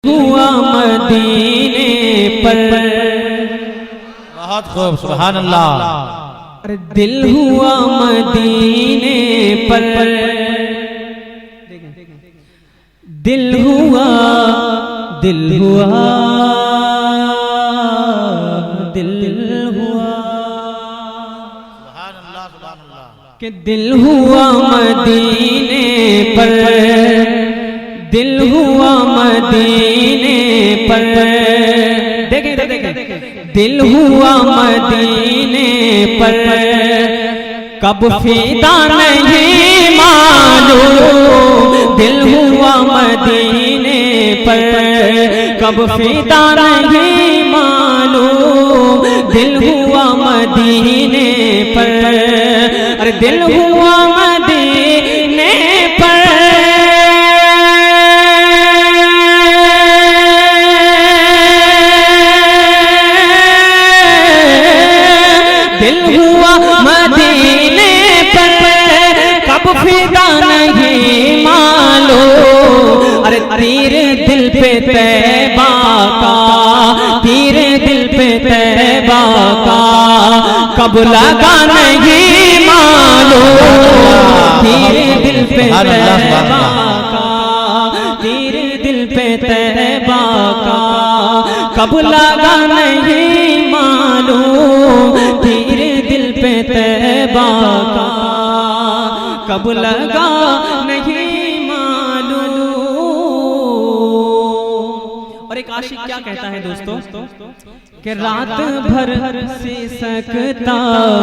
हुआ मदीने पर। बहुत खूब, सुभान अल्लाह। अरे दिल हुआ मदीने पर, दिल हुआ, दिल हुआ, दिल हुआ, सुभान अल्लाह, सुभान अल्लाह। कि दिल हुआ मदीने पर, दिल हुआ मदीने पर। देखें दिल हुआ मदीने पर, कब फिदा नहीं मालूम। दिल हुआ मदीने पर, कब फिदा नहीं मालूम। दिल हुआ मदीने पर, अरे दिल हुआ मदीने पर। दिल हुआ मदीने पर, कब फिदा नहीं मालूम। अरे तीर दिल पे तैबा का, तीर दिल पे तैबा का, कब लगा नहीं मालूम। तीर दिल पे तैबा का, तीर दिल पे तैबा का, कब लगा नहीं मालूम। तीर दिल पे तैबा का, कब लगा नहीं मालूम। और एक आशिक क्या कहता है दोस्तों, कि रात भर से सकता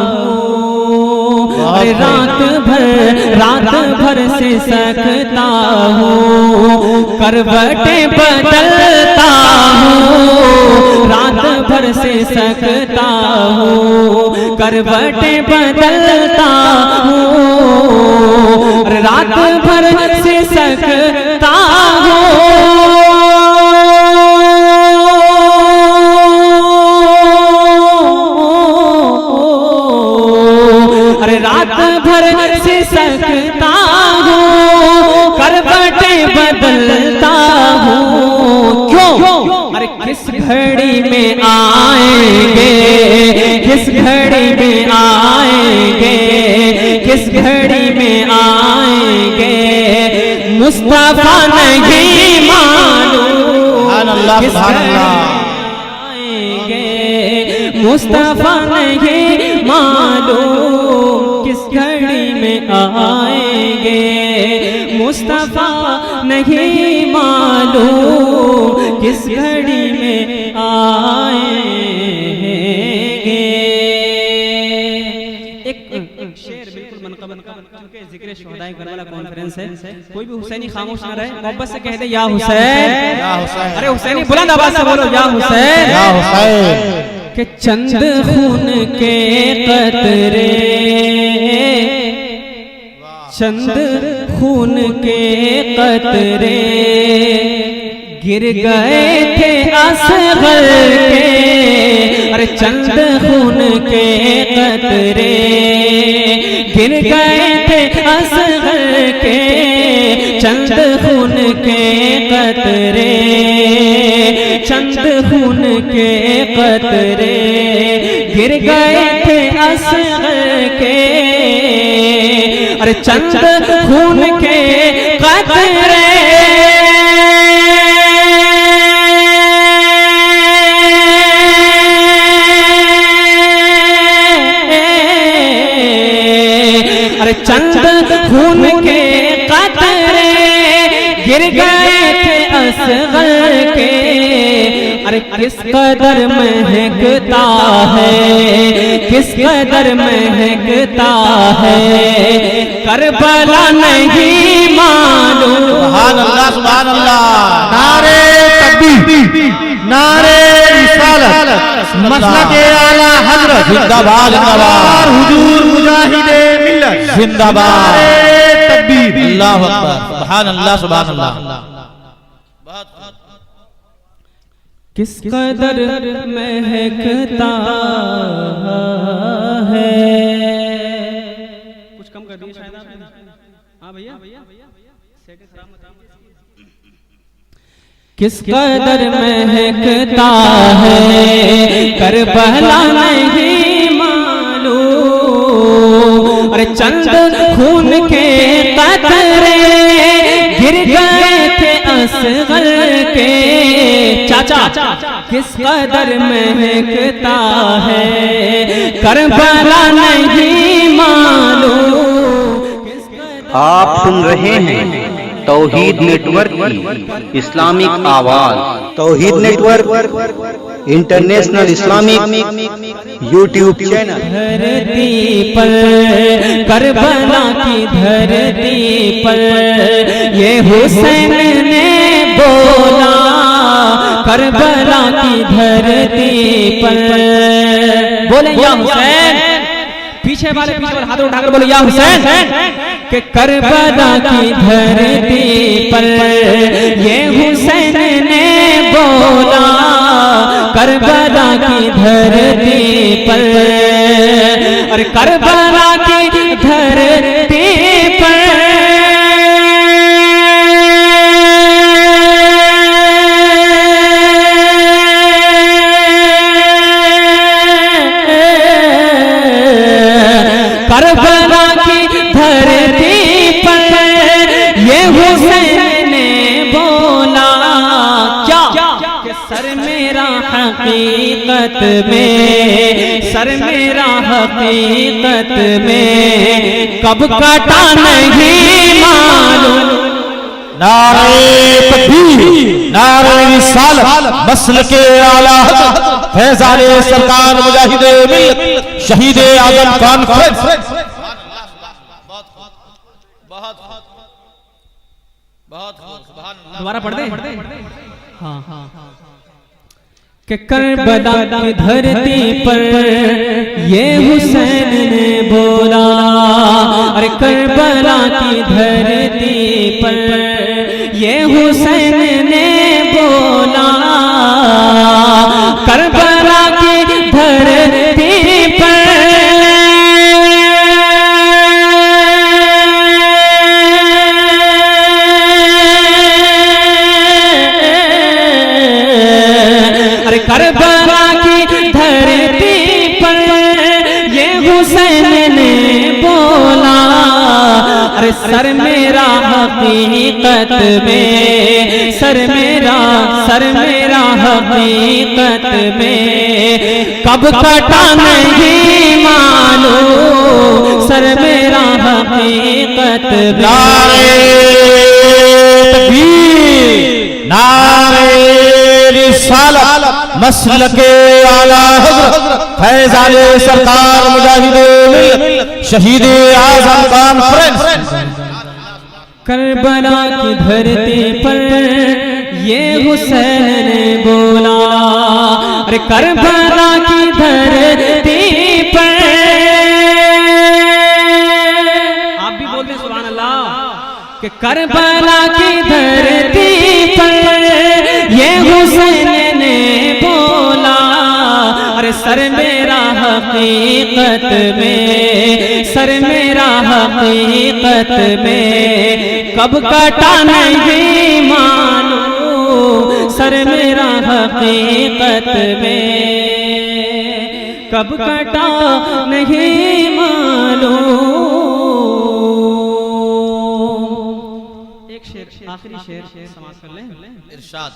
हूँ। अरे रात भर से सकता हूँ, करवटें बदलता हूँ। रात भर से सकता हूँ, करवटें बदलता हूँ। रात भर से सकता हूँ, अरे रात भर से सकता हूँ, करवटें बदलता हूँ। क्यों? अरे किस घड़ी में आएंगे, किस घड़ी में आएंगे, किस घड़ी में आएंगे, मुस्तफा नहीं मालूम। किस घड़ी में आएंगे, मुस्तफा नहीं मालूम। किस घड़ी में आएंगे, मुस्तफा नहीं मालूम। किस घड़ी में आएंगे। एक शेर बिल्कुल मनक़बत का, क्योंकि जिक्र शुहदाए करबला कॉन्फ्रेंस है, कोई भी हुसैनी खामोश ना रहे, मोहब्बत से कह दे या हुसैन, या हुसैन। अरे हुसैनी बुलंद आवाज से बोलो या हुसैन, या हुसैन। कि चंद खून के कतरे, चंद खून के कतरे गिर गए थे असगर के। अरे चंद खून के कतरे गिर गए थे असगर के। चंद खून के कतरे, चंद खून के कतरे गिर गए थे असगर के। अरे चंद खून के कतरे, अरे चंद खून के कतरे गिर गए थे असगर के। अरे किस कदर महकता है, किस कदर महकता है, करबला नहीं मालूम। सुभान अल्लाह, सुभान अल्लाह। नारे तकबीर, नारे रिसालत, मसलके आला हजरत जिंदाबाद, जिंदाबाद। हुजूर मुजाहिदे मिल्लत जिंदाबाद। नारे तकबीर, अल्लाहु अकबर, सुभान अल्लाह, सुभान अल्लाह। किस कदर महकता है, कुछ कम कर दिए शायद आपने। हाँ भैया, किस कदर महकता है करबला नहीं मालूम। अरे चंद खून के कतरे गिर गए थे असगर के चाचा, किस कदर महकता है करबला नहीं मालूम। आप सुन रहे हैं तौहीद नेटवर्क की इस्लामिक आवाज। Tauheed network international Islamic YouTube channel. धरती पर करबला की धरती पर ये हुसैन ने बोला, करबला की धरती पर बोले या हुसैन। पीछे वाले हाथ उठाकर बोले या हुसैन। कि करबला की धरती पर ये हुसैन ने बोला, करबला की धरती पर। और करबला की धरती पर करबला की धरती पर ये हुसैन ने बोला क्या कि सर मेरा हकीकत में, सर मेरा हकीकत में कब कटा नहीं मालूम। नारे तकबीर, नारे रिसालत, मसलके आला हज़रत फैज़ाने सरकार मुजाहिदे मिल्लत शहीदे आज़म कॉन्फ्रेंस। दोबारा पढ़ दे। हाँ कि करबला की धरती पर ये हुसैन ने बोला। अरे करबला की धरती पर ये हुसैन ने बोला, करबला की धरती पर करबला की धरती पर ये हुसैन ने बोला। अरे सर मेरा हकीकत में, सर मेरा हकीकत में कब कटा नहीं मालूम। सर मेरा हकीकत में। नारे तकबीर, नारे रिसालत, मसलके आला हज़रत फैज़ाने सरकार मुजाहिदे मिल्लत शहीदे आज़म कॉन्फ्रेंस। करबला की धरती पर ये हुसैन ने बोला। अरे करबला की धरती पर आप भी बोलते सुभान अल्लाह कि करबला की धरती पर ये हुसैन ने बोला। अरे सर मेरा हकीकत में, सर मेरा हकीकत में कब कटा नहीं मालूम। सर मेरा हकीकत में कब कटा नहीं मालूम। एक शेर, आखिरी शेर समाप्त कर लें। इरशाद।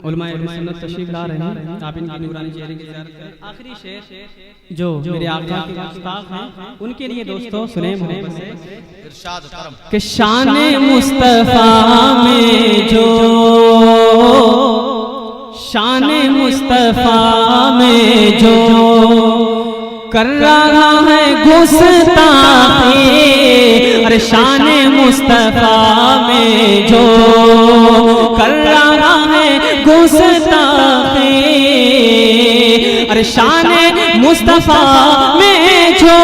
उलमाए सुन्नत तशरीफ ला रहे हैं, आप इनकी नूरानी चेहरे की ज़ियारत करें। आखिरी शेर जो मेरे आका के गुस्ताख हैं उनके लिए दोस्तों सुने मोहब्बत से। इरशाद करम कि शान मुस्तफा में जो, शान मुस्तफा में जो कर रहा है गुस्ताखी। अरे शान मुस्तफा में जो कर रहा है गुस्ताखी। अरे शान मुस्तफा में जो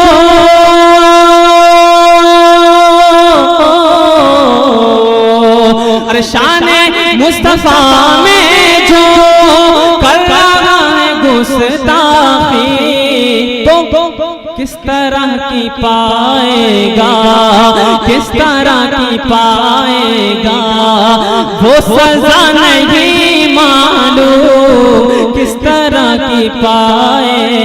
अरे शान मुस्तफा में जो कर रहा है गुस्ताखी। तो किस तरह की पाएगा, किस तरह की पाएगा, वो सजा नहीं मालूम किस तरह की पाएगा।